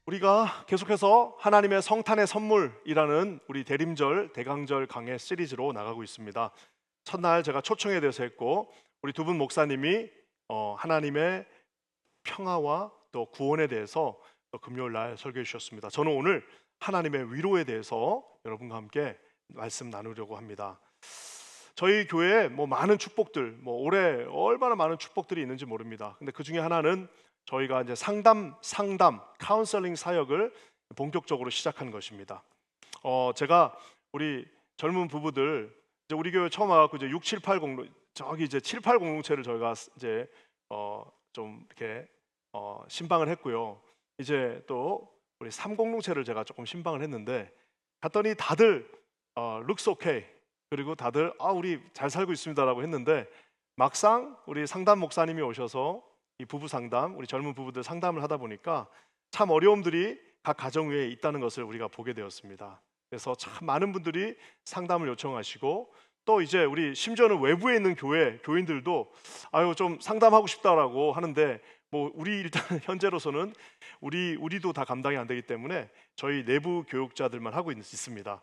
우리가 계속해서 하나님의 성탄의 선물이라는 우리 대림절, 대강절 강해 시리즈로 나가고 있습니다. 첫날 제가 초청에 대해서 했고 우리 두 분 목사님이 하나님의 평화와 또 구원에 대해서 또 금요일 날 설교해 주셨습니다. 저는 오늘 하나님의 위로에 대해서 여러분과 함께 말씀 나누려고 합니다. 저희 교회에 많은 축복들, 올해 얼마나 많은 축복들이 있는지 모릅니다. 근데 그 중에 하나는 저희가 이제 상담, 카운셀링 사역을 본격적으로 시작한 것입니다. 제가 우리 젊은 부부들 이제 우리 교회 처음 와갖고 이제 6, 7, 8 공동 저기 이제 7, 8 공동체를 저희가 이제 좀 이렇게 신방을 했고요. 이제 또 우리 3 공동체를 제가 조금 신방을 했는데 갔더니 다들 looks okay 그리고 다들 우리 잘 살고 있습니다라고 했는데 막상 우리 상담 목사님이 오셔서 이 부부 상담, 우리 젊은 부부들 상담을 하다 보니까 참 어려움들이 각 가정 위에 있다는 것을 우리가 보게 되었습니다. 그래서 참 많은 분들이 상담을 요청하시고 또 이제 우리 심지어는 외부에 있는 교인들도 좀 상담하고 싶다라고 하는데 우리 일단 현재로서는 우리도 다 감당이 안 되기 때문에 저희 내부 교육자들만 하고 있습니다.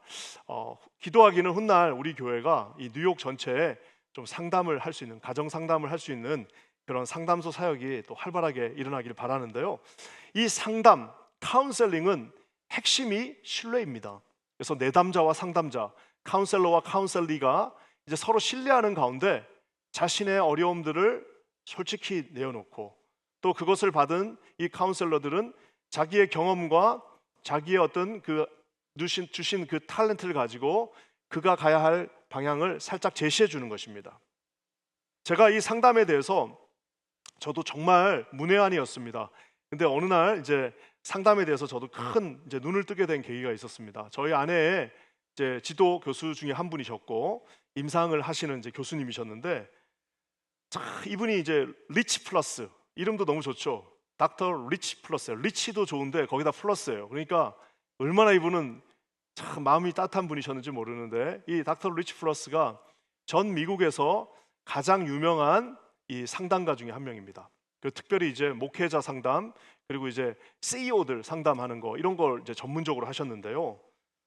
기도하기는 훗날 우리 교회가 이 뉴욕 전체에 좀 상담을 할 수 있는 가정 상담을 할 수 있는 그런 상담소 사역이 또 활발하게 일어나기를 바라는데요. 이 상담, 카운셀링은 핵심이 신뢰입니다. 그래서 내담자와 상담자, 카운셀러와 카운셀리가 이제 서로 신뢰하는 가운데 자신의 어려움들을 솔직히 내어놓고 또 그것을 받은 이 카운셀러들은 자기의 경험과 자기의 어떤 주신 그 탤런트를 가지고 그가 가야 할 방향을 살짝 제시해 주는 것입니다. 제가 이 상담에 대해서 저도 정말 문외한이었습니다. 근데 어느 날 이제 상담에 대해서 저도 큰 이제 눈을 뜨게 된 계기가 있었습니다. 저희 아내의 이제 지도 교수 중에 한 분이셨고 임상을 하시는 이제 교수님이셨는데 이분이 이제 리치 플러스 이름도 너무 좋죠. 닥터 리치 플러스. 리치도 좋은데 거기다 플러스예요. 그러니까 얼마나 이분은 참 마음이 따뜻한 분이셨는지 모르는데 이 닥터 리치 플러스가 전 미국에서 가장 유명한 이 상담가 중에 한 명입니다. 특별히 이제 목회자 상담 그리고 이제 CEO들 상담하는 거 이런 걸 이제 전문적으로 하셨는데요.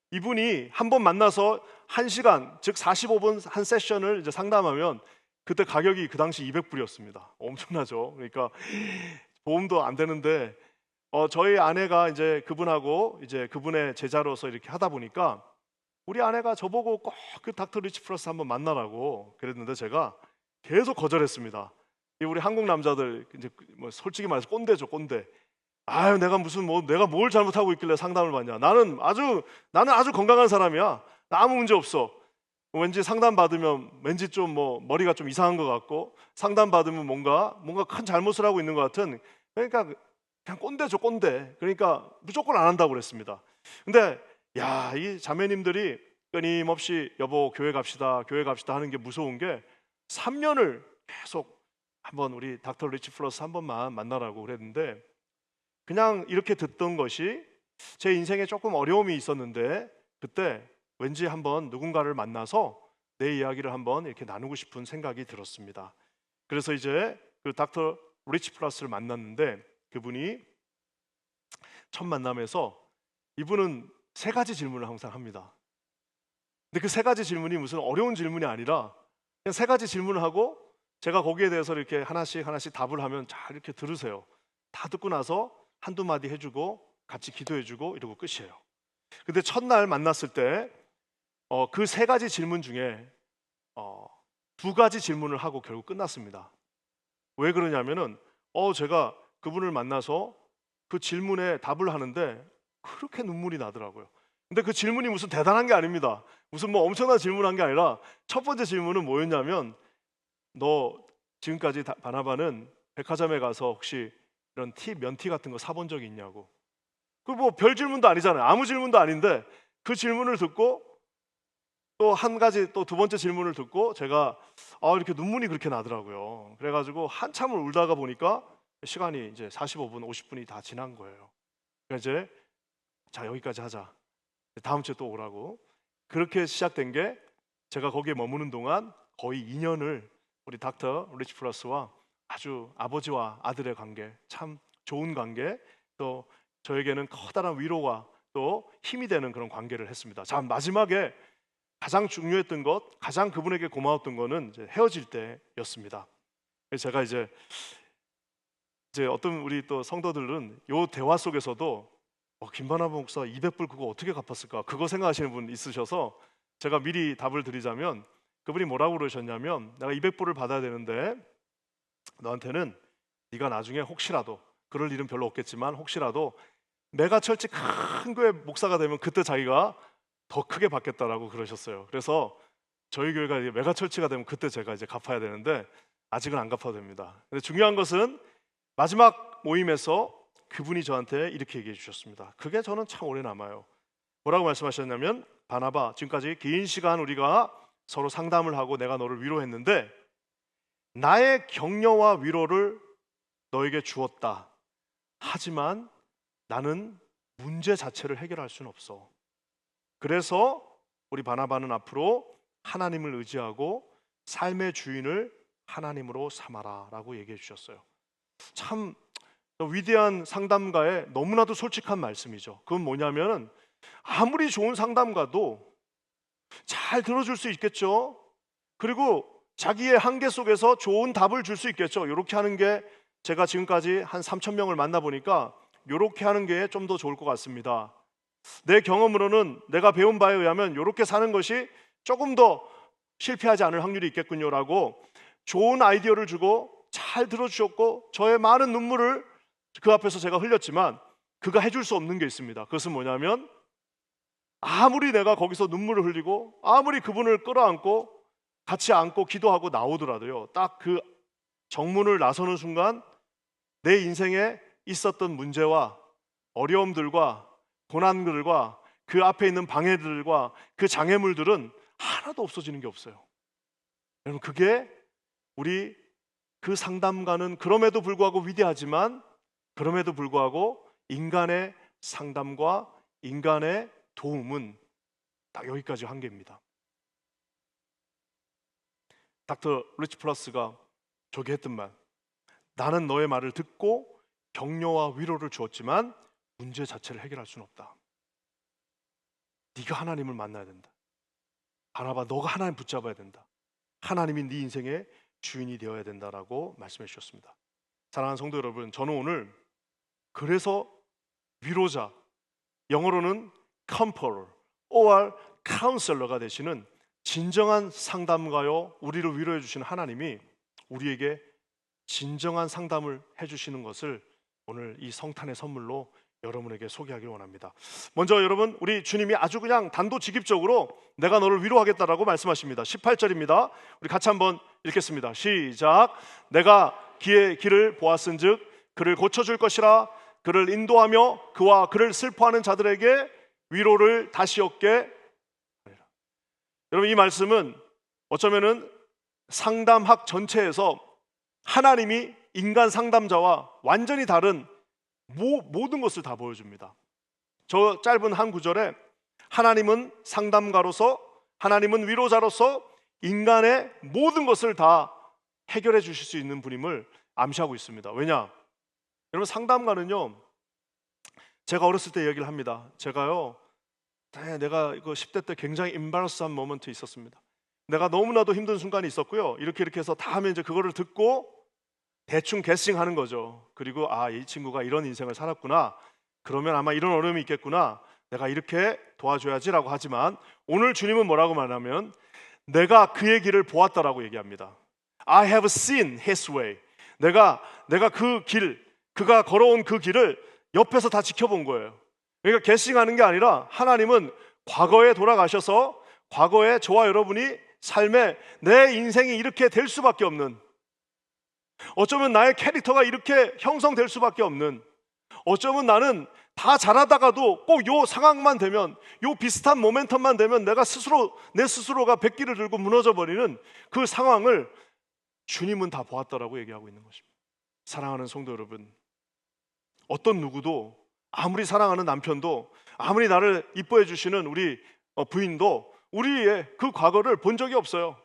이분이 한 번 만나서 1시간 즉 45분 한 세션을 이제 상담하면 그때 가격이 그 당시 200불이었습니다. 엄청나죠. 그러니까 보험도 안 되는데 저희 아내가 이제 그분하고 이제 그분의 제자로서 이렇게 하다 보니까 우리 아내가 저보고 꼭 그 닥터 리치 플러스 한번 만나라고 그랬는데 제가 계속 거절했습니다. 우리 한국 남자들 이제 솔직히 말해서 꼰대죠, 꼰대. 내가 뭘 잘못하고 있길래 상담을 받냐. 나는 아주 건강한 사람이야. 나 아무 문제 없어. 왠지 상담 받으면 왠지 좀 머리가 좀 이상한 것 같고 상담 받으면 뭔가 큰 잘못을 하고 있는 것 같은 그러니까 그냥 꼰대죠, 꼰대. 그러니까 무조건 안 한다고 그랬습니다. 근데 이 자매님들이 끊임없이 여보 교회 갑시다 하는 게 무서운 게 3년을 계속 한번 우리 닥터 리치 플러스 한 번만 만나라고 그랬는데 그냥 이렇게 듣던 것이 제 인생에 조금 어려움이 있었는데 그때 왠지 한번 누군가를 만나서 내 이야기를 한번 이렇게 나누고 싶은 생각이 들었습니다. 그래서 이제 그 닥터 리치 플러스를 만났는데 그분이 첫 만남에서 이분은 3가지 질문을 항상 합니다. 근데 그 3가지 질문이 무슨 어려운 질문이 아니라 그냥 3가지 질문을 하고 제가 거기에 대해서 이렇게 하나씩 답을 하면 잘 이렇게 들으세요. 다 듣고 나서 한두 마디 해주고 같이 기도해주고 이러고 끝이에요. 근데 첫날 만났을 때 그 3가지 질문 중에 2가지 질문을 하고 결국 끝났습니다. 왜 그러냐면은 제가 그분을 만나서 그 질문에 답을 하는데 그렇게 눈물이 나더라고요. 근데 그 질문이 무슨 대단한 게 아닙니다. 무슨 엄청난 질문한 게 아니라 첫 번째 질문은 뭐였냐면 너 지금까지 바나바는 백화점에 가서 혹시 이런 면티 같은 거 사본 적이 있냐고. 그 별 질문도 아니잖아요. 아무 질문도 아닌데 그 질문을 듣고 또 한 가지 또 2번째 질문을 듣고 제가 이렇게 눈물이 그렇게 나더라고요. 그래가지고 한참을 울다가 보니까 시간이 이제 45분, 50분이 다 지난 거예요. 그래서 이제 자 여기까지 하자. 다음 주에 또 오라고. 그렇게 시작된 게 제가 거기에 머무는 동안 거의 2년을 우리 닥터 리치 플러스와 아주 아버지와 아들의 관계, 참 좋은 관계, 또 저에게는 커다란 위로와 또 힘이 되는 그런 관계를 했습니다. 자, 마지막에 가장 중요했던 것, 가장 그분에게 고마웠던 거는 이제 헤어질 때였습니다. 그래서 제가 이제 어떤 우리 또 성도들은 요 대화 속에서도 김바나바 목사 200불 그거 어떻게 갚았을까? 그거 생각하시는 분 있으셔서 제가 미리 답을 드리자면 그분이 뭐라고 그러셨냐면, 내가 200불을 받아야 되는데 너한테는 네가 나중에 혹시라도, 그럴 일은 별로 없겠지만 혹시라도 메가철치 큰 교회 목사가 되면 그때 자기가 더 크게 받겠다라고 그러셨어요. 그래서 저희 교회가 이제 메가철치가 되면 그때 제가 이제 갚아야 되는데 아직은 안 갚아도 됩니다. 근데 중요한 것은 마지막 모임에서 그분이 저한테 이렇게 얘기해 주셨습니다. 그게 저는 참 오래 남아요. 뭐라고 말씀하셨냐면, 바나바, 지금까지 긴 시간 우리가 서로 상담을 하고 내가 너를 위로했는데 나의 격려와 위로를 너에게 주었다. 하지만 나는 문제 자체를 해결할 수는 없어. 그래서 우리 바나바는 앞으로 하나님을 의지하고 삶의 주인을 하나님으로 삼아라 라고 얘기해 주셨어요. 참 위대한 상담가의 너무나도 솔직한 말씀이죠. 그건 뭐냐면, 아무리 좋은 상담가도 잘 들어줄 수 있겠죠. 그리고 자기의 한계 속에서 좋은 답을 줄 수 있겠죠. 이렇게 하는 게, 제가 지금까지 한 3,000명을 만나보니까 이렇게 하는 게 좀 더 좋을 것 같습니다. 내 경험으로는, 내가 배운 바에 의하면 이렇게 사는 것이 조금 더 실패하지 않을 확률이 있겠군요라고 좋은 아이디어를 주고 잘 들어주셨고, 저의 많은 눈물을 그 앞에서 제가 흘렸지만 그가 해줄 수 없는 게 있습니다. 그것은 뭐냐면, 아무리 내가 거기서 눈물을 흘리고 아무리 그분을 끌어안고 같이 안고 기도하고 나오더라도요, 딱 그 정문을 나서는 순간 내 인생에 있었던 문제와 어려움들과 고난들과 그 앞에 있는 방해들과 그 장애물들은 하나도 없어지는 게 없어요. 여러분, 그게 우리 그 상담가는 그럼에도 불구하고 위대하지만, 그럼에도 불구하고 인간의 상담과 인간의 도움은 딱 여기까지 한계입니다. 닥터 리치 플러스가 저기 했던 말, 나는 너의 말을 듣고 격려와 위로를 주었지만 문제 자체를 해결할 수는 없다. 네가 하나님을 만나야 된다. 바나바, 너가 하나님 붙잡아야 된다. 하나님이 네 인생의 주인이 되어야 된다라고 말씀해 주셨습니다. 사랑하는 성도 여러분, 저는 오늘 그래서 위로자, 영어로는 comforter or counselor가 되시는 진정한 상담가요, 우리를 위로해 주시는 하나님이 우리에게 진정한 상담을 해주시는 것을 오늘 이 성탄의 선물로 여러분에게 소개하길 원합니다. 먼저 여러분, 우리 주님이 아주 그냥 단도직입적으로 내가 너를 위로하겠다라고 말씀하십니다. 18절입니다. 우리 같이 한번 읽겠습니다. 시작. 내가 그의 길을 보았은즉 그를 고쳐줄 것이라. 그를 인도하며 그와 그를 슬퍼하는 자들에게 위로를 다시 얻게 하리라. 여러분, 이 말씀은 어쩌면은 상담학 전체에서 하나님이 인간 상담자와 완전히 다른 모든 것을 다 보여줍니다. 저 짧은 한 구절에 하나님은 상담가로서, 하나님은 위로자로서 인간의 모든 것을 다 해결해 주실 수 있는 분임을 암시하고 있습니다. 왜냐? 여러분, 상담가는요, 제가 어렸을 때 얘기를 합니다. 제가요, 내가 이거 10대 때 굉장히 임바러스한 모먼트 있었습니다. 내가 너무나도 힘든 순간이 있었고요. 이렇게 해서 다 하면 이제 그거를 듣고 대충 게싱하는 거죠. 그리고 이 친구가 이런 인생을 살았구나, 그러면 아마 이런 어려움이 있겠구나, 내가 이렇게 도와줘야지라고 하지만, 오늘 주님은 뭐라고 말하면 내가 그의 길을 보았다라고 얘기합니다. I have seen his way. 내가 그 길, 그가 걸어온 그 길을 옆에서 다 지켜본 거예요. 그러니까 게싱하는 게 아니라 하나님은 과거에 돌아가셔서 과거에 저와 여러분이 삶에 내 인생이 이렇게 될 수밖에 없는, 어쩌면 나의 캐릭터가 이렇게 형성될 수밖에 없는, 어쩌면 나는 다 잘하다가도 꼭 요 상황만 되면, 요 비슷한 모멘텀만 되면 내 스스로가 백기를 들고 무너져 버리는 그 상황을 주님은 다 보았다라고 얘기하고 있는 것입니다. 사랑하는 성도 여러분, 어떤 누구도, 아무리 사랑하는 남편도, 아무리 나를 이뻐해 주시는 우리 부인도 우리의 그 과거를 본 적이 없어요.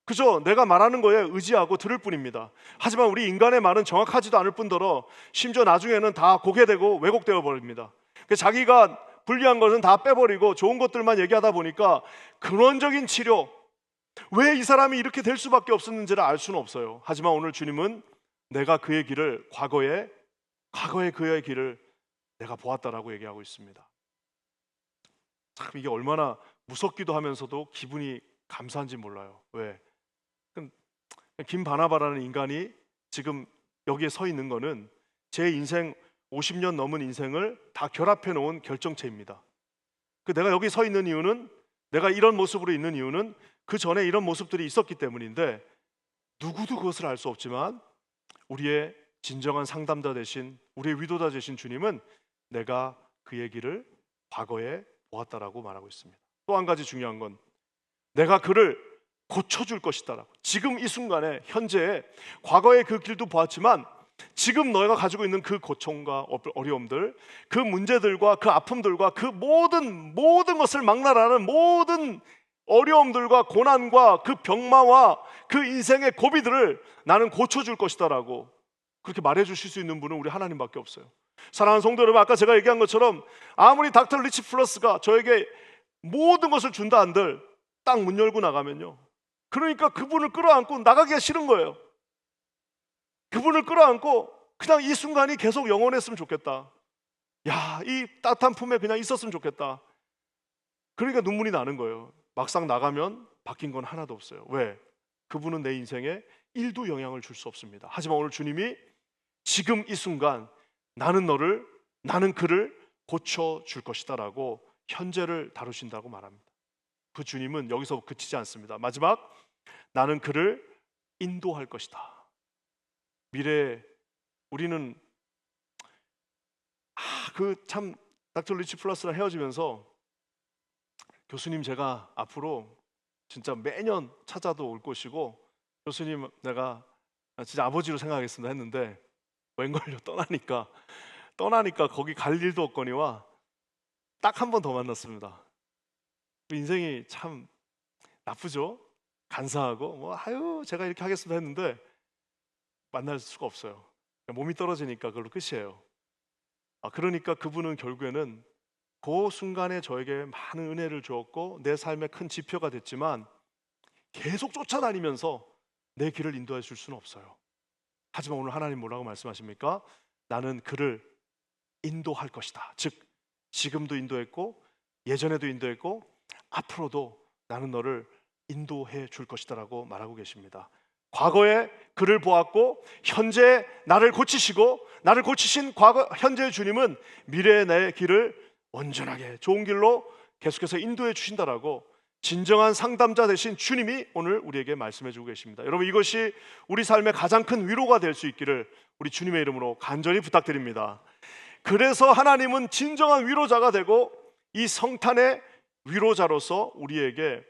그저 내가 말하는 거에 의지하고 들을 뿐입니다. 하지만 우리 인간의 말은 정확하지도 않을 뿐더러 심지어 나중에는 다 고개되고 왜곡되어 버립니다. 자기가 불리한 것은 다 빼버리고 좋은 것들만 얘기하다 보니까 근원적인 치료, 왜 이 사람이 이렇게 될 수밖에 없었는지를 알 수는 없어요. 하지만 오늘 주님은 내가 그의 길을 과거에 그의 길을 내가 보았다라고 얘기하고 있습니다. 참 이게 얼마나 무섭기도 하면서도 기분이 감사한지 몰라요. 왜? 김바나바라는 인간이 지금 여기에 서 있는 거는 제 인생 50년 넘은 인생을 다 결합해 놓은 결정체입니다. 내가 여기 서 있는 이유는, 내가 이런 모습으로 있는 이유는 그 전에 이런 모습들이 있었기 때문인데, 누구도 그것을 알 수 없지만 우리의 진정한 상담자 되신, 우리의 위도자 되신 주님은 내가 그의 길을 과거에 보았다라고 말하고 있습니다. 또 한 가지 중요한 건 내가 그를 고쳐줄 것이다라고. 지금 이 순간에 현재에 과거의 그 길도 보았지만 지금 너희가 가지고 있는 그 고통과 어려움들, 그 문제들과 그 아픔들과 그 모든 것을 막나라하는 모든 어려움들과 고난과 그 병마와 그 인생의 고비들을 나는 고쳐줄 것이다라고 그렇게 말해주실 수 있는 분은 우리 하나님밖에 없어요. 사랑하는 성도 여러분, 아까 제가 얘기한 것처럼 아무리 닥터 리치 플러스가 저에게 모든 것을 준다 한들 딱 문 열고 나가면요, 그러니까 그분을 끌어안고 나가기가 싫은 거예요. 그분을 끌어안고 그냥 이 순간이 계속 영원했으면 좋겠다. 야, 이 따뜻한 품에 그냥 있었으면 좋겠다. 그러니까 눈물이 나는 거예요. 막상 나가면 바뀐 건 하나도 없어요. 왜? 그분은 내 인생에 1도 영향을 줄 수 없습니다. 하지만 오늘 주님이 지금 이 순간 나는 그를 고쳐줄 것이다 라고 현재를 다루신다고 말합니다. 그 주님은 여기서 그치지 않습니다. 마지막, 나는 그를 인도할 것이다. 미래에 우리는 참 닥터 리치 플러스랑 헤어지면서 교수님, 제가 앞으로 진짜 매년 찾아도 올 것이고 교수님 내가 진짜 아버지로 생각하겠습니다 했는데 웬걸요, 떠나니까 거기 갈 일도 없거니와 딱 한 번 더 만났습니다. 인생이 참 나쁘죠? 간사하고 제가 이렇게 하겠습니다 했는데 만날 수가 없어요. 몸이 떨어지니까 그걸로 끝이에요. 그러니까 그분은 결국에는 그 순간에 저에게 많은 은혜를 주었고 내 삶의 큰 지표가 됐지만 계속 쫓아다니면서 내 길을 인도해 줄 수는 없어요. 하지만 오늘 하나님 뭐라고 말씀하십니까? 나는 그를 인도할 것이다. 즉 지금도 인도했고 예전에도 인도했고 앞으로도 나는 너를 인도해 줄 것이다 라고 말하고 계십니다. 과거에 그를 보았고 현재 나를 고치시고 나를 고치신 현재의 주님은 미래의 내 길을 온전하게 좋은 길로 계속해서 인도해 주신다라고 진정한 상담자 되신 주님이 오늘 우리에게 말씀해 주고 계십니다. 여러분, 이것이 우리 삶의 가장 큰 위로가 될 수 있기를 우리 주님의 이름으로 간절히 부탁드립니다. 그래서 하나님은 진정한 위로자가 되고 이 성탄의 위로자로서 우리에게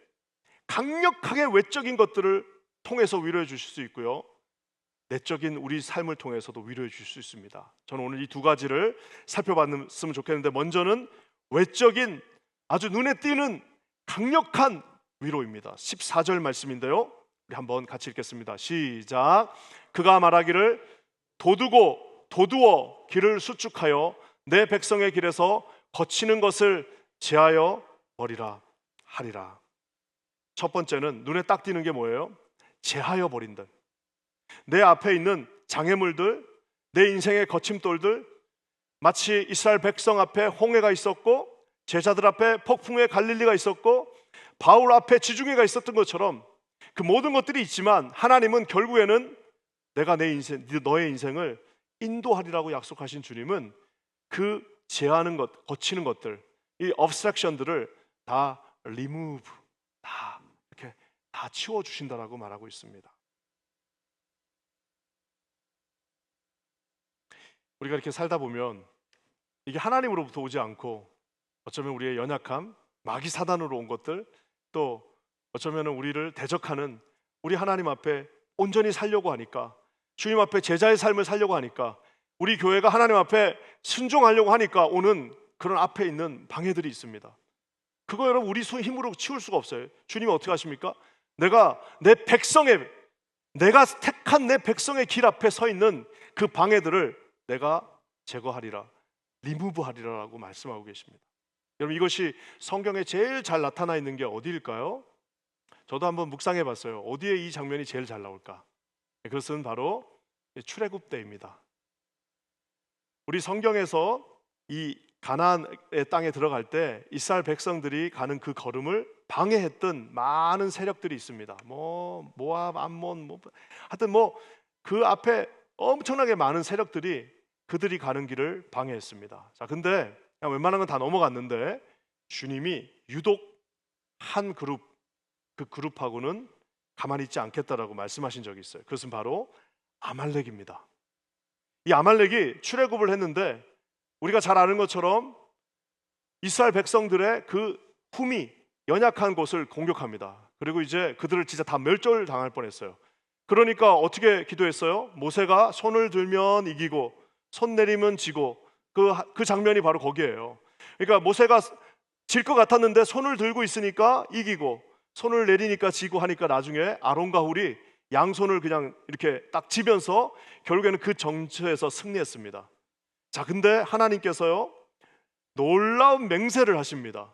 강력하게 외적인 것들을 통해서 위로해 주실 수 있고요, 내적인 우리 삶을 통해서도 위로해 주실 수 있습니다. 저는 오늘 이 두 가지를 살펴봤으면 좋겠는데, 먼저는 외적인 아주 눈에 띄는 강력한 위로입니다. 14절 말씀인데요, 우리 한번 같이 읽겠습니다. 시작. 그가 말하기를 도두어 길을 수축하여 내 백성의 길에서 거치는 것을 제하여 버리라 하리라. 첫 번째는 눈에 딱 띄는 게 뭐예요? 제하여 버린다. 내 앞에 있는 장애물들, 내 인생의 거침돌들, 마치 이스라엘 백성 앞에 홍해가 있었고 제자들 앞에 폭풍의 갈릴리가 있었고 바울 앞에 지중해가 있었던 것처럼 그 모든 것들이 있지만 하나님은 결국에는 내가 너의 인생을 인도하리라고 약속하신 주님은 그 제하는 것, 거치는 것들, 이 obstruction들을 다 remove, 다 치워주신다라고 말하고 있습니다. 우리가 이렇게 살다 보면 이게 하나님으로부터 오지 않고 어쩌면 우리의 연약함, 마귀 사단으로 온 것들, 또 어쩌면 우리를 대적하는 우리 하나님 앞에 온전히 살려고 하니까, 주님 앞에 제자의 삶을 살려고 하니까, 우리 교회가 하나님 앞에 순종하려고 하니까 오는 그런 앞에 있는 방해들이 있습니다. 그거 여러분 우리 힘으로 치울 수가 없어요. 주님이 어떻게 하십니까? 내가 내가 택한 내 백성의 길 앞에 서 있는 그 방해들을 내가 제거하리라, 리무브하리라라고 말씀하고 계십니다. 여러분, 이것이 성경에 제일 잘 나타나 있는 게 어디일까요? 저도 한번 묵상해 봤어요. 어디에 이 장면이 제일 잘 나올까? 그것은 바로 출애굽 때입니다. 우리 성경에서 이 가나안의 땅에 들어갈 때 이스라엘 백성들이 가는 그 걸음을 방해했던 많은 세력들이 있습니다. 모압, 암몬, 하여튼 그 앞에 엄청나게 많은 세력들이 그들이 가는 길을 방해했습니다. 자, 근데 그냥 웬만한 건 다 넘어갔는데 주님이 유독 한 그룹, 그 그룹하고는 가만히 있지 않겠다라고 말씀하신 적이 있어요. 그것은 바로 아말렉입니다. 이 아말렉이 출애굽을 했는데 우리가 잘 아는 것처럼 이스라엘 백성들의 그 흠이 연약한 곳을 공격합니다. 그리고 이제 그들을 진짜 다 멸절당할 뻔했어요. 그러니까 어떻게 기도했어요? 모세가 손을 들면 이기고 손 내리면 지고, 그 장면이 바로 거기에요. 그러니까 모세가 질 것 같았는데 손을 들고 있으니까 이기고, 손을 내리니까 지고 하니까 나중에 아론과 훌이 양손을 그냥 이렇게 딱 지면서 결국에는 그 전투에서 승리했습니다. 자, 근데 하나님께서요 놀라운 맹세를 하십니다.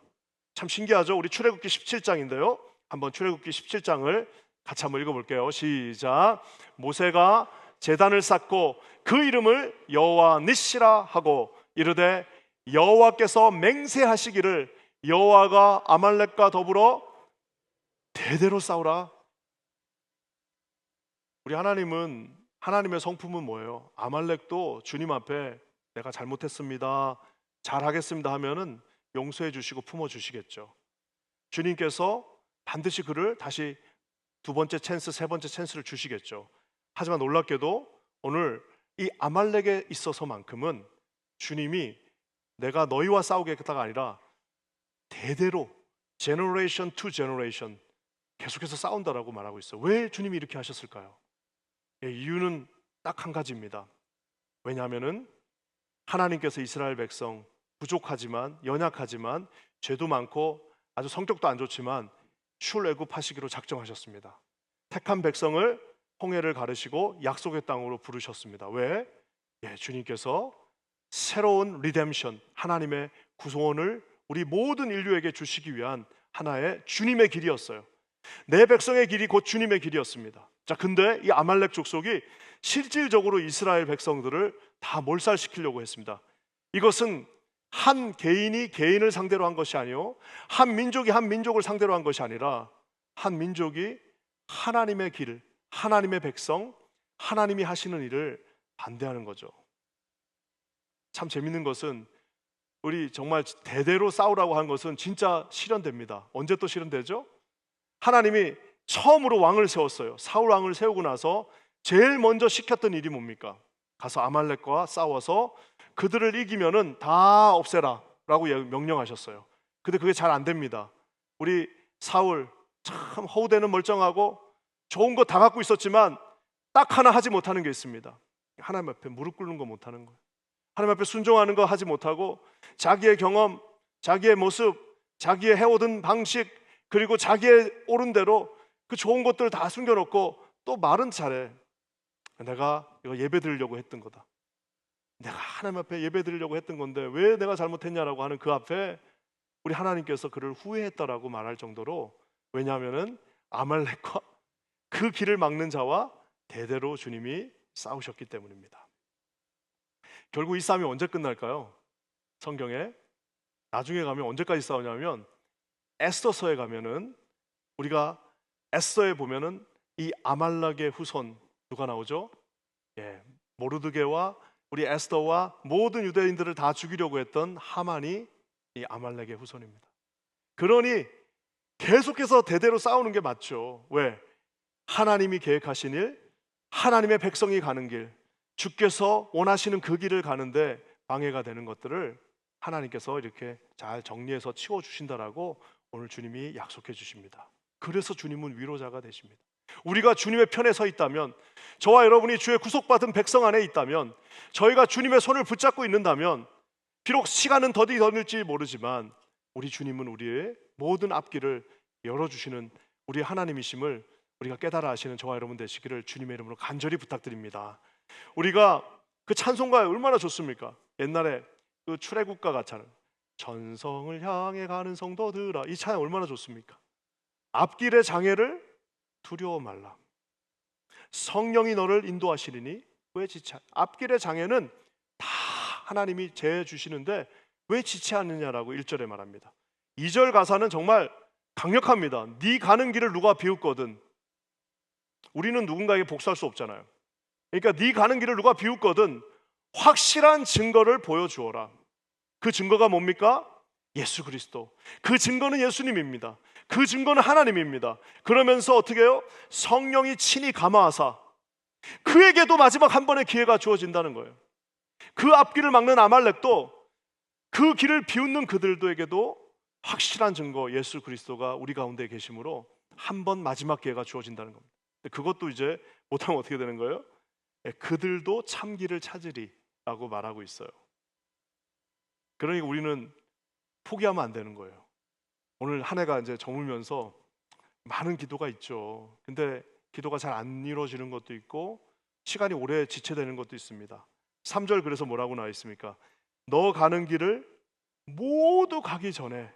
참 신기하죠? 우리 출애굽기 17장인데요 한번 출애굽기 17장을 같이 한번 읽어볼게요. 시작. 모세가 제단을 쌓고 그 이름을 여호와 니시라 하고 이르되 여호와께서 맹세하시기를 여호와가 아말렉과 더불어 대대로 싸우라. 우리 하나님의 성품은 뭐예요? 아말렉도 주님 앞에 내가 잘못했습니다, 잘하겠습니다 하면은 용서해 주시고 품어 주시겠죠. 주님께서 반드시 그를 다시 두 번째 찬스, 세 번째 찬스를 주시겠죠. 하지만 놀랍게도 오늘 이 아말렉에 있어서만큼은 주님이 내가 너희와 싸우겠다가 아니라 대대로 generation to generation 계속해서 싸운다라고 말하고 있어요. 왜 주님이 이렇게 하셨을까요? 이유는 딱 한 가지입니다. 왜냐하면은 하나님께서 이스라엘 백성 부족하지만 연약하지만 죄도 많고 아주 성격도 안 좋지만 출애굽하시기로 작정하셨습니다. 택한 백성을 홍해를 가르시고 약속의 땅으로 부르셨습니다. 왜? 주님께서 새로운 리뎀션, 하나님의 구원을 우리 모든 인류에게 주시기 위한 하나의 주님의 길이었어요. 내 백성의 길이 곧 주님의 길이었습니다. 자, 근데 이 아말렉 족속이 실질적으로 이스라엘 백성들을 다 몰살시키려고 했습니다. 이것은 한 개인이 개인을 상대로 한 것이 아니요, 한 민족이 한 민족을 상대로 한 것이 아니라 한 민족이 하나님의 길을, 하나님의 백성, 하나님이 하시는 일을 반대하는 거죠. 참 재밌는 것은 우리 정말 대대로 싸우라고 한 것은 진짜 실현됩니다. 언제 또 실현되죠? 하나님이 처음으로 왕을 세웠어요. 사울 왕을 세우고 나서 제일 먼저 시켰던 일이 뭡니까? 가서 아말렉과 싸워서 그들을 이기면은 다 없애라 라고 명령하셨어요. 근데 그게 잘 안 됩니다. 우리 사울 참 허우대는 멀쩡하고 좋은 거 다 갖고 있었지만 딱 하나 하지 못하는 게 있습니다. 하나님 앞에 무릎 꿇는 거 못하는 거예요. 하나님 앞에 순종하는 거 하지 못하고 자기의 경험, 자기의 모습, 자기의 해오던 방식, 그리고 자기의 옳은 대로 그 좋은 것들 다 숨겨놓고 또 말은 잘해. 내가 이거 예배 드리려고 했던 거다, 내가 하나님 앞에 예배 드리려고 했던 건데 왜 내가 잘못했냐라고 하는 그 앞에 우리 하나님께서 그를 후회했다라고 말할 정도로, 왜냐하면은 아말렉과 그 길을 막는 자와 대대로 주님이 싸우셨기 때문입니다. 결국 이 싸움이 언제 끝날까요? 성경에 나중에 가면 언제까지 싸우냐면 에스더서에 가면은 우리가 에스더에 보면은 이 아말렉의 후손 누가 나오죠? 모르드게와 우리 에스더와 모든 유대인들을 다 죽이려고 했던 하만이 이 아말렉의 후손입니다. 그러니 계속해서 대대로 싸우는 게 맞죠. 왜? 하나님이 계획하신 일, 하나님의 백성이 가는 길, 주께서 원하시는 그 길을 가는데 방해가 되는 것들을 하나님께서 이렇게 잘 정리해서 치워주신다라고 오늘 주님이 약속해 주십니다. 그래서 주님은 위로자가 되십니다. 우리가 주님의 편에 서 있다면, 저와 여러분이 주의 구속받은 백성 안에 있다면, 저희가 주님의 손을 붙잡고 있는다면, 비록 시간은 더딜지 모르지만 우리 주님은 우리의 모든 앞길을 열어주시는 우리 하나님이심을 우리가 깨달아 아시는 저와 여러분 되시기를 주님의 이름으로 간절히 부탁드립니다. 우리가 그 찬송가 얼마나 좋습니까? 옛날에 그 출애굽과 같잖아요. 전성을 향해 가는 성도들아, 이 찬양 얼마나 좋습니까? 앞길의 장애를 두려워 말라. 성령이 너를 인도하시리니 왜 지체? 앞길의 장애는 다 하나님이 제해 주시는데 왜 지체하느냐라고 1절에 말합니다. 2절 가사는 정말 강력합니다. 네 가는 길을 누가 비웃거든. 우리는 누군가에게 복수할 수 없잖아요. 그러니까 네 가는 길을 누가 비웃거든 확실한 증거를 보여주어라. 그 증거가 뭡니까? 예수 그리스도. 그 증거는 예수님입니다. 그 증거는 하나님입니다. 그러면서 어떻게 해요? 성령이 친히 감화하사 그에게도 마지막 한 번의 기회가 주어진다는 거예요. 그 앞길을 막는 아말렉도 그 길을 비웃는 그들도에게도 확실한 증거 예수 그리스도가 우리 가운데 계심으로 한 번 마지막 기회가 주어진다는 겁니다. 그것도 이제 못하면 어떻게 되는 거예요? 그들도 참 길을 찾으리라고 말하고 있어요. 그러니까 우리는 포기하면 안 되는 거예요. 오늘 한 해가 이제 저물면서 많은 기도가 있죠. 근데 기도가 잘 안 이루어지는 것도 있고 시간이 오래 지체되는 것도 있습니다. 3절 그래서 뭐라고 나와 있습니까? 너 가는 길을 모두 가기 전에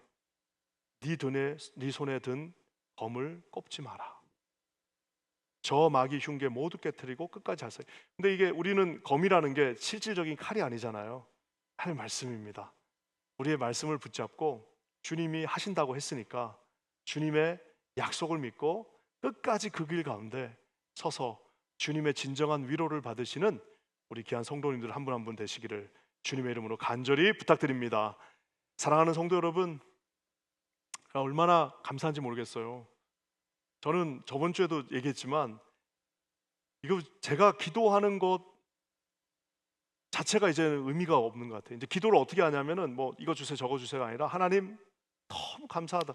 네 손에 든 검을 꼽지 마라. 저 마귀 흉계 모두 깨트리고 끝까지 하세요. 근데 이게 우리는 검이라는 게 실질적인 칼이 아니잖아요. 하나님의 말씀입니다. 우리의 말씀을 붙잡고 주님이 하신다고 했으니까 주님의 약속을 믿고 끝까지 그 길 가운데 서서 주님의 진정한 위로를 받으시는 우리 귀한 성도님들 한 분 한 분 되시기를 주님의 이름으로 간절히 부탁드립니다. 사랑하는 성도 여러분, 얼마나 감사한지 모르겠어요. 저는 저번 주에도 얘기했지만 이거 제가 기도하는 것 자체가 이제는 의미가 없는 것 같아요. 이제 기도를 어떻게 하냐면은 뭐 이거 주세요 저거 주세요가 아니라 하나님 너무 감사하다.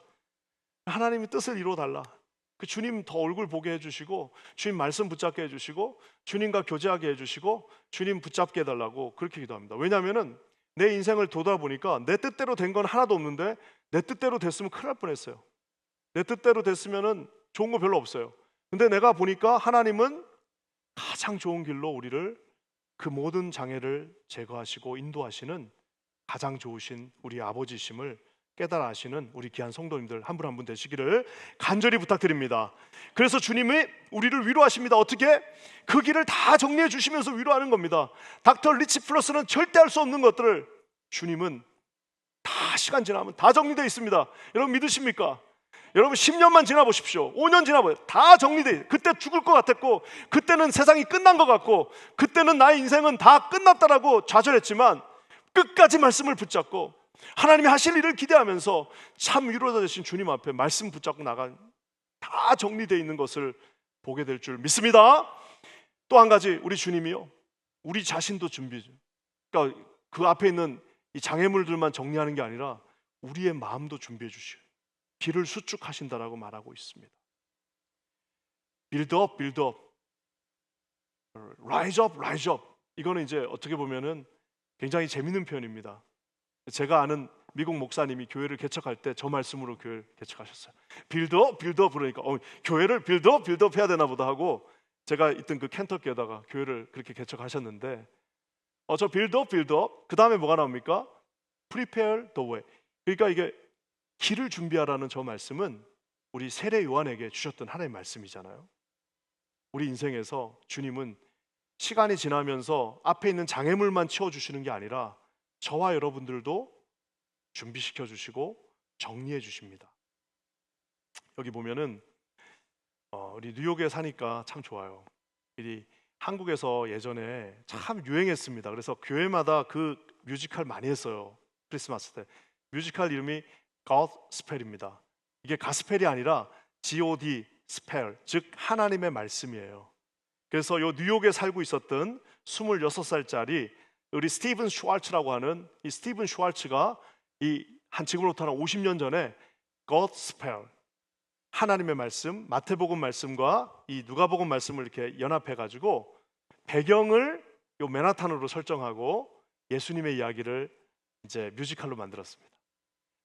하나님이 뜻을 이루어 달라. 그 주님 더 얼굴 보게 해주시고 주님 말씀 붙잡게 해주시고 주님과 교제하게 해주시고 주님 붙잡게 해달라고 그렇게 기도합니다. 왜냐하면은 내 인생을 돌아보니까 내 뜻대로 된 건 하나도 없는데 내 뜻대로 됐으면 큰일 날 뻔했어요. 내 뜻대로 됐으면은 좋은 거 별로 없어요. 근데 내가 보니까 하나님은 가장 좋은 길로 우리를 그 모든 장애를 제거하시고 인도하시는 가장 좋으신 우리 아버지심을 깨달아 하시는 우리 귀한 성도님들 한 분 한 분 되시기를 간절히 부탁드립니다. 그래서 주님이 우리를 위로하십니다. 어떻게? 그 길을 다 정리해 주시면서 위로하는 겁니다. 닥터 리치 플러스는 절대 할 수 없는 것들을 주님은 다 시간 지나면 다 정리되어 있습니다. 여러분 믿으십니까? 여러분 10년만 지나 보십시오. 5년 지나 보세요. 다 정리돼. 그때 죽을 것 같았고 그때는 세상이 끝난 것 같고 그때는 나의 인생은 다 끝났다라고 좌절했지만 끝까지 말씀을 붙잡고 하나님이 하실 일을 기대하면서 참 위로자 되신 주님 앞에 말씀 붙잡고 나간 다 정리되어 있는 것을 보게 될 줄 믿습니다. 또 한 가지 우리 주님이요 우리 자신도 준비해 줘요. 그러니까 그 앞에 있는 이 장애물들만 정리하는 게 아니라 우리의 마음도 준비해 주시오. 길을 수축하신다라고 말하고 있습니다. Build up, build up, rise up, rise up. 이거는 이제 어떻게 보면은 굉장히 재밌는 표현입니다. 제가 아는 미국 목사님이 교회를 개척할 때 저 말씀으로 교회를 개척하셨어요. Build up, build up 그러니까 교회를 build up, build up 해야 되나 보다 하고 제가 있던 그 켄터키에다가 교회를 그렇게 개척하셨는데 저 build up, build up 그 다음에 뭐가 나옵니까? Prepare the way. 그러니까 이게 길을 준비하라는 저 말씀은 우리 세례 요한에게 주셨던 하나님의 말씀이잖아요. 우리 인생에서 주님은 시간이 지나면서 앞에 있는 장애물만 치워주시는 게 아니라 저와 여러분들도 준비시켜 주시고 정리해 주십니다. 여기 보면은 우리 뉴욕에 사니까 참 좋아요. 이 한국에서 예전에 참 유행했습니다. 그래서 교회마다 그 뮤지컬 많이 했어요. 크리스마스 때. 뮤지컬 이름이 Godspell입니다. 이게 가스펠이 아니라 God 스펠, 즉 하나님의 말씀이에요. 그래서 요 뉴욕에 살고 있었던 26살짜리 우리 스티븐 슈왈츠라고 하는 이 스티븐 슈왈츠가 지금으로부터 한 50년 전에 Godspell 하나님의 말씀, 마태복음 말씀과 이 누가복음 말씀을 이렇게 연합해 가지고 배경을 요 맨하탄으로 설정하고 예수님의 이야기를 이제 뮤지컬로 만들었습니다.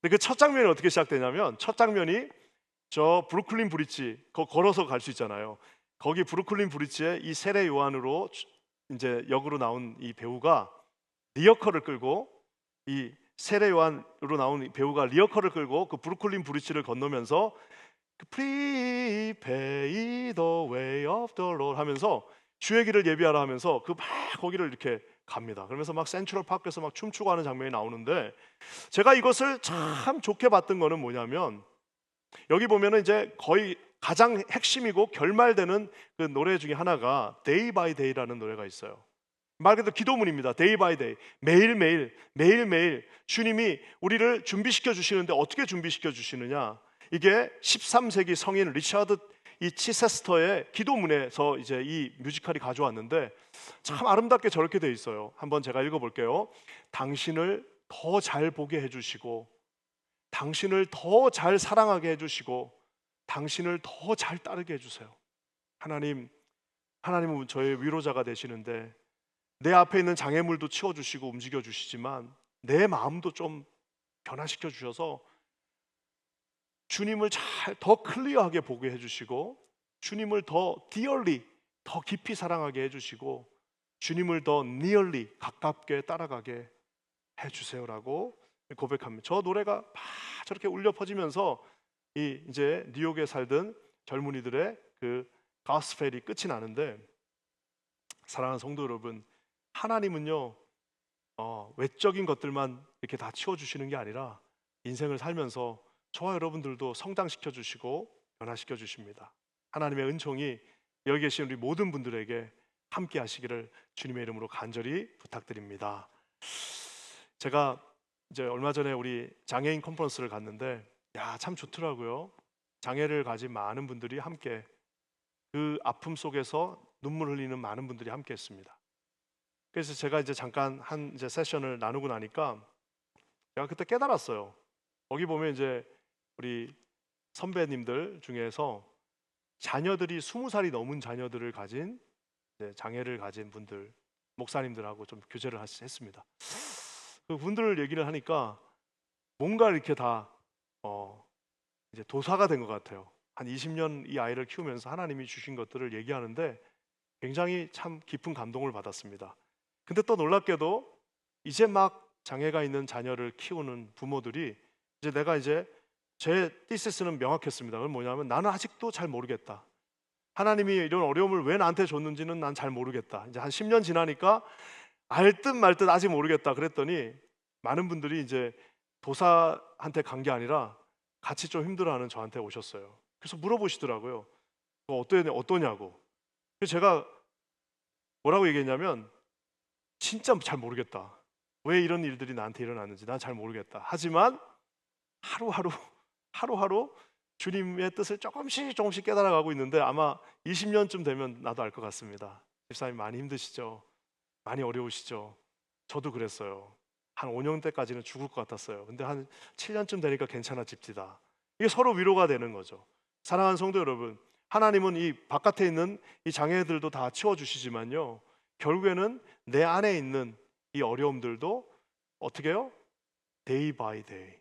근데 그 첫 장면이 어떻게 시작되냐면 첫 장면이 저 브루클린 브릿지 거 걸어서 갈 수 있잖아요. 거기 브루클린 브릿지에 이 세례 요한으로 이제 역으로 나온 이 배우가 리어커를 끌고, 이 세례 요한으로 나온 이 배우가 리어커를 끌고 그 브루클린 브릿지를 건너면서 그 Prepare the way of the Lord 하면서 주의 길을 예비하라 하면서 그 막 거기를 이렇게 갑니다. 그러면서 막 센트럴 파크에서 막 춤추고 하는 장면이 나오는데, 제가 이것을 참 좋게 봤던 거는 뭐냐면, 여기 보면은 이제 거의 가장 핵심이고 결말되는 그 노래 중에 하나가 Day by Day라는 노래가 있어요. 말 그대로 기도문입니다. Day by Day, 매일매일 매일매일 주님이 우리를 준비시켜 주시는데, 어떻게 준비시켜 주시느냐, 이게 13세기 성인 리차드 이 치세스터의 기도문에서 이제 이 뮤지컬이 가져왔는데 참 아름답게 저렇게 돼 있어요. 한번 제가 읽어볼게요. 당신을 더 잘 보게 해주시고, 당신을 더 잘 사랑하게 해주시고, 당신을 더 잘 따르게 해주세요. 하나님은 저의 위로자가 되시는데 내 앞에 있는 장애물도 치워주시고 움직여 주시지만 내 마음도 좀 변화시켜 주셔서 주님을 더 클리어하게 보게 해주시고, 주님을 더 dearly, 더 깊이 사랑하게 해주시고, 주님을 더 nearly, 가깝게 따라가게 해주세요라고 고백합니다. 저 노래가 막 저렇게 울려 퍼지면서 이제 뉴욕에 살던 젊은이들의 그 가스펠이 끝이 나는데, 사랑하는 성도 여러분, 하나님은요 외적인 것들만 이렇게 다 치워주시는 게 아니라 인생을 살면서 저와 여러분들도 성장시켜 주시고 변화시켜 주십니다. 하나님의 은총이 여기 계신 우리 모든 분들에게 함께 하시기를 주님의 이름으로 간절히 부탁드립니다. 제가 이제 얼마 전에 우리 장애인 컨퍼런스를 갔는데 참 좋더라고요. 장애를 가진 많은 분들이 함께, 그 아픔 속에서 눈물 흘리는 많은 분들이 함께 했습니다. 그래서 제가 이제 잠깐 한 이제 세션을 나누고 나니까 제가 그때 깨달았어요. 거기 보면 이제 우리 선배님들 중에서 자녀들이 20살이 넘은 자녀들을 가진 장애를 가진 분들, 목사님들하고 좀 교제를 했습니다. 그 분들 얘기를 하니까 뭔가 이렇게 다 이제 도사가 된 것 같아요. 한 20년 이 아이를 키우면서 하나님이 주신 것들을 얘기하는데 굉장히 참 깊은 감동을 받았습니다. 근데 또 놀랍게도 이제 막 장애가 있는 자녀를 키우는 부모들이 이제 내가 이제 제 티시스는 명확했습니다. 그건 뭐냐면, 나는 아직도 잘 모르겠다. 하나님이 이런 어려움을 왜 나한테 줬는지는 난 잘 모르겠다. 이제 한 10년 지나니까 알 듯 말 듯 아직 모르겠다 그랬더니 많은 분들이 이제 도사한테 간 게 아니라 같이 좀 힘들어하는 저한테 오셨어요. 그래서 물어보시더라고요. 어떠냐고. 그래서 제가 뭐라고 얘기했냐면, 진짜 잘 모르겠다. 왜 이런 일들이 나한테 일어났는지 난 잘 모르겠다. 하지만 하루하루 주님의 뜻을 조금씩 깨달아가고 있는데 아마 20년쯤 되면 나도 알 것 같습니다. 집사님 많이 힘드시죠? 많이 어려우시죠? 저도 그랬어요. 한 5년 때까지는 죽을 것 같았어요. 근데 한 7년쯤 되니까 괜찮아집니다. 이게 서로 위로가 되는 거죠. 사랑하는 성도 여러분, 하나님은 이 바깥에 있는 이 장애들도 다 치워주시지만요, 결국에는 내 안에 있는 이 어려움들도 어떻게 해요? 데이 바이 데이,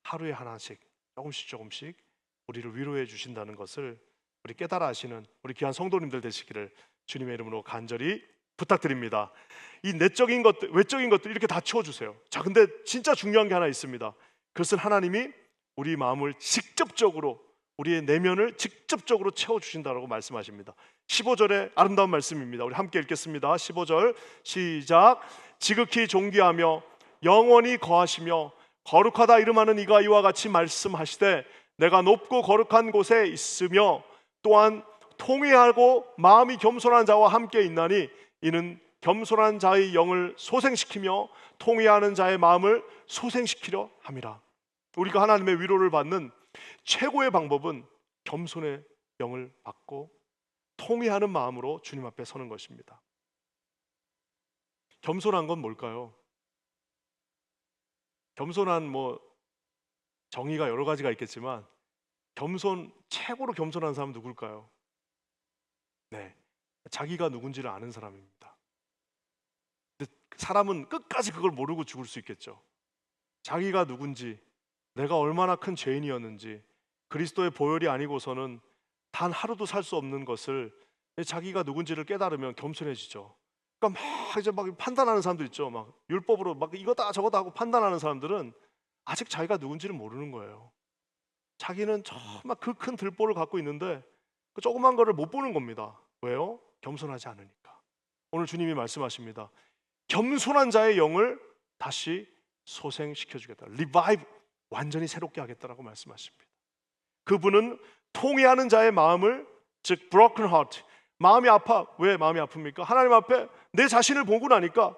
하루에 하나씩 조금씩 우리를 위로해 주신다는 것을 우리 깨달아 하시는 우리 귀한 성도님들 되시기를 주님의 이름으로 간절히 부탁드립니다. 이 내적인 것들, 외적인 것들 이렇게 다 치워주세요. 자, 근데 진짜 중요한 게 하나 있습니다. 그것은 하나님이 우리 마음을 직접적으로, 우리의 내면을 직접적으로 채워주신다고 말씀하십니다. 15절의 아름다운 말씀입니다. 우리 함께 읽겠습니다. 15절 시작. 지극히 존귀하며 영원히 거하시며 거룩하다 이름하는 이가 이와 같이 말씀하시되, 내가 높고 거룩한 곳에 있으며 또한 통회하고 마음이 겸손한 자와 함께 있나니, 이는 겸손한 자의 영을 소생시키며 통회하는 자의 마음을 소생시키려 함이라. 우리가 하나님의 위로를 받는 최고의 방법은 겸손의 영을 받고 통회하는 마음으로 주님 앞에 서는 것입니다. 겸손한 건 뭘까요? 겸손한 정의가 여러 가지가 있겠지만 최고로 겸손한 사람은 누굴까요? 네, 자기가 누군지를 아는 사람입니다. 근데 사람은 끝까지 그걸 모르고 죽을 수 있겠죠. 자기가 누군지, 내가 얼마나 큰 죄인이었는지, 그리스도의 보혈이 아니고서는 단 하루도 살 수 없는 것을 자기가 누군지를 깨달으면 겸손해지죠. 그러니까 막 이제 막 판단하는 사람들 있죠. 막 율법으로 막 이거다 저거다 하고 판단하는 사람들은 아직 자기가 누군지를 모르는 거예요. 자기는 정말 그 큰 들보를 갖고 있는데 그 조그만 거를 못 보는 겁니다. 왜요? 겸손하지 않으니까. 오늘 주님이 말씀하십니다. 겸손한 자의 영을 다시 소생시켜 주겠다. 리바이브, 완전히 새롭게 하겠다라고 말씀하십니다. 그분은 통회하는 자의 마음을, 즉 broken heart, 마음이 아파. 왜 마음이 아픕니까? 하나님 앞에 내 자신을 보고 나니까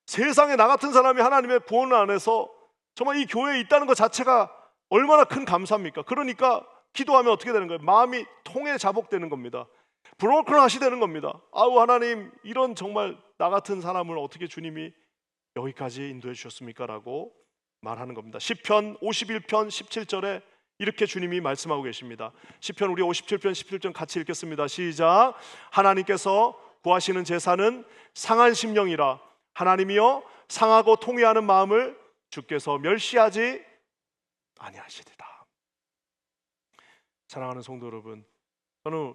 세상에 나 같은 사람이 하나님의 구원 안에서 정말 이 교회에 있다는 것 자체가 얼마나 큰 감사입니까? 그러니까 기도하면 어떻게 되는 거예요? 마음이 통에 자복되는 겁니다. 브로큰 하시 되는 겁니다. 아우 하나님, 이런 정말 나 같은 사람을 어떻게 주님이 여기까지 인도해 주셨습니까? 라고 말하는 겁니다. 시편 51편 17절에 이렇게 주님이 말씀하고 계십니다. 시편 우리 57편 17절 같이 읽겠습니다. 시작. 하나님께서 구하시는 제사는 상한 심령이라. 하나님이여 상하고 통회하는 마음을 주께서 멸시하지 아니하시리라. 사랑하는 성도 여러분, 저는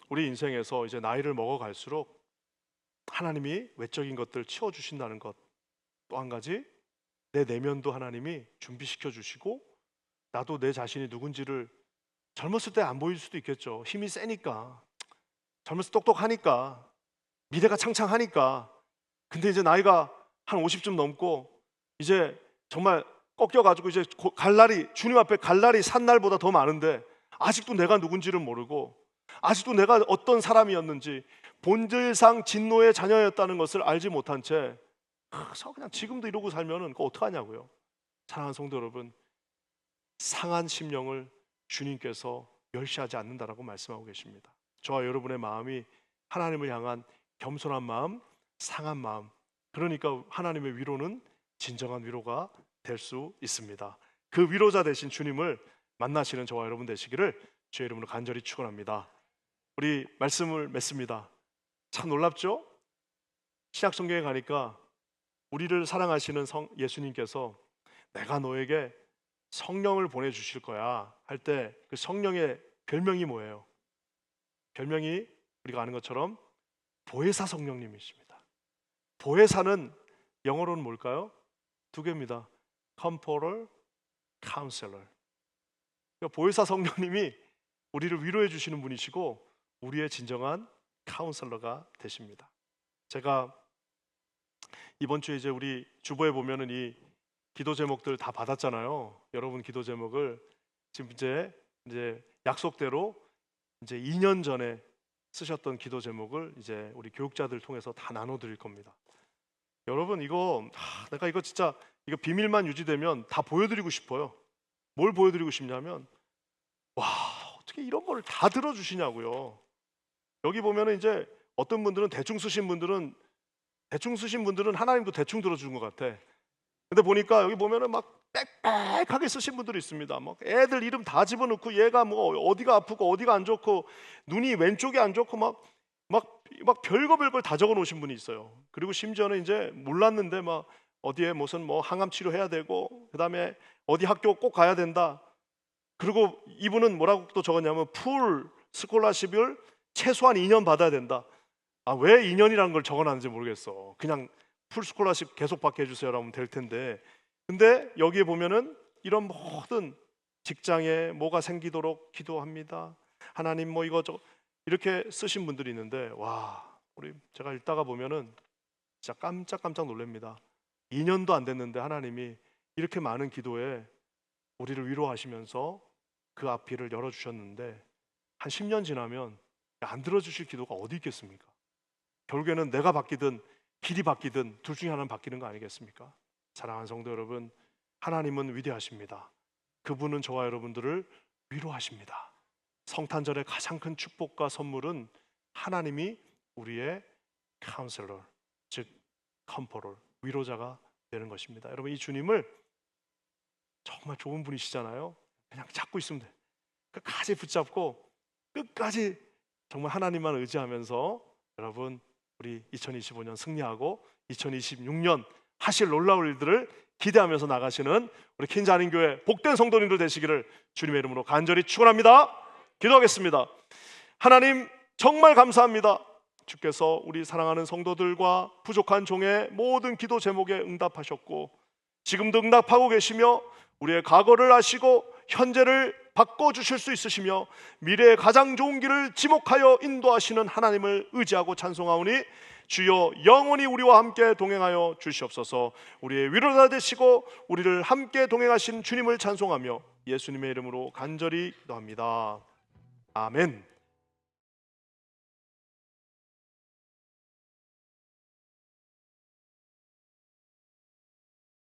우리 인생에서 이제 나이를 먹어갈수록 하나님이 외적인 것들 치워주신다는 것, 또 한 가지 내 내면도 하나님이 준비시켜 주시고 나도 내 자신이 누군지를 젊었을 때 안 보일 수도 있겠죠. 힘이 세니까, 젊었을 때 똑똑하니까, 미래가 창창하니까. 근데 이제 나이가 한 50쯤 넘고 이제 정말 꺾여가지고 이제 갈 날이, 주님 앞에 갈 날이 산 날보다 더 많은데 아직도 내가 누군지를 모르고 아직도 내가 어떤 사람이었는지, 본질상 진노의 자녀였다는 것을 알지 못한 채 그냥 지금도 이러고 살면은 그거 어떡하냐고요. 사랑하는 성도 여러분, 상한 심령을 주님께서 멸시하지 않는다라고 말씀하고 계십니다. 저와 여러분의 마음이 하나님을 향한 겸손한 마음, 상한 마음, 그러니까 하나님의 위로는 진정한 위로가 될 수 있습니다. 그 위로자 되신 주님을 만나시는 저와 여러분 되시기를 주의 이름으로 간절히 축원합니다. 우리 말씀을 맺습니다. 참 놀랍죠? 신약 성경에 가니까 우리를 사랑하시는 예수님께서 내가 너에게 성령을 보내주실 거야 할 때 그 성령의 별명이 뭐예요? 별명이 우리가 아는 것처럼 보혜사 성령님이십니다. 보혜사는 영어로는 뭘까요? 두 개입니다. Comforter, Counselor. 그러니까 보혜사 성령님이 우리를 위로해 주시는 분이시고 우리의 진정한 카운셀러가 되십니다. 제가 이번 주에 이제 우리 주보에 보면은 이 기도 제목들 다 받았잖아요. 여러분 기도 제목을 지금 이제 약속대로 이제 2년 전에 쓰셨던 기도 제목을 이제 우리 교육자들 통해서 다 나눠드릴 겁니다. 여러분 이거 내가 이거 진짜 이거 비밀만 유지되면 다 보여드리고 싶어요. 뭘 보여드리고 싶냐면 와 어떻게 이런 걸 다 들어주시냐고요. 여기 보면은 이제 어떤 분들은 대충 쓰신 분들은 하나님도 대충 들어주는 것 같아. 근데 보니까 여기 보면은 막 빽빽하게 쓰신 분들이 있습니다. 막 애들 이름 다 집어넣고 얘가 뭐 어디가 아프고 어디가 안 좋고 눈이 왼쪽이 안 좋고 막 별걸 다 적어 놓으신 분이 있어요. 그리고 심지어는 이제 몰랐는데 막 어디에 무슨 뭐 항암 치료해야 되고 그다음에 어디 학교 꼭 가야 된다. 그리고 이분은 뭐라고 또 적었냐면 풀 스콜라십을 최소한 2년 받아야 된다. 왜 2년이라는 걸 적어놨는지 모르겠어. 그냥 풀 스콜라십 계속 받게 해주세요라고 하면 될 텐데. 근데 여기에 보면은 이런 모든 직장에 뭐가 생기도록 기도합니다. 하나님 뭐 이거 저 이렇게 쓰신 분들이 있는데 와 우리 제가 읽다가 보면은 진짜 깜짝 놀랍니다. 2년도 안 됐는데 하나님이 이렇게 많은 기도에 우리를 위로하시면서 그 앞길을 열어주셨는데 한 10년 지나면 안 들어주실 기도가 어디 있겠습니까? 결국에는 내가 바뀌든 길이 바뀌든 둘 중에 하나는 바뀌는 거 아니겠습니까? 사랑하는 성도 여러분, 하나님은 위대하십니다. 그분은 저와 여러분들을 위로하십니다. 성탄절의 가장 큰 축복과 선물은 하나님이 우리의 카운셀러, 즉 컴포터, 위로자가 되는 것입니다. 여러분 이 주님을 정말 좋은 분이시잖아요. 그냥 잡고 있으면 돼. 끝까지 붙잡고 끝까지 정말 하나님만 의지하면서 여러분 우리 2025년 승리하고 2026년 하실 놀라운 일들을 기대하면서 나가시는 우리 킨자한인교회 복된 성도님들 되시기를 주님의 이름으로 간절히 축원합니다. 기도하겠습니다. 하나님 정말 감사합니다. 주께서 우리 사랑하는 성도들과 부족한 종의 모든 기도 제목에 응답하셨고 지금도 응답하고 계시며 우리의 과거를 아시고 현재를 바꿔주실 수 있으시며 미래의 가장 좋은 길을 지목하여 인도하시는 하나님을 의지하고 찬송하오니 주여 영원히 우리와 함께 동행하여 주시옵소서. 우리의 위로가 되시고 우리를 함께 동행하신 주님을 찬송하며 예수님의 이름으로 간절히 기도합니다. 아멘.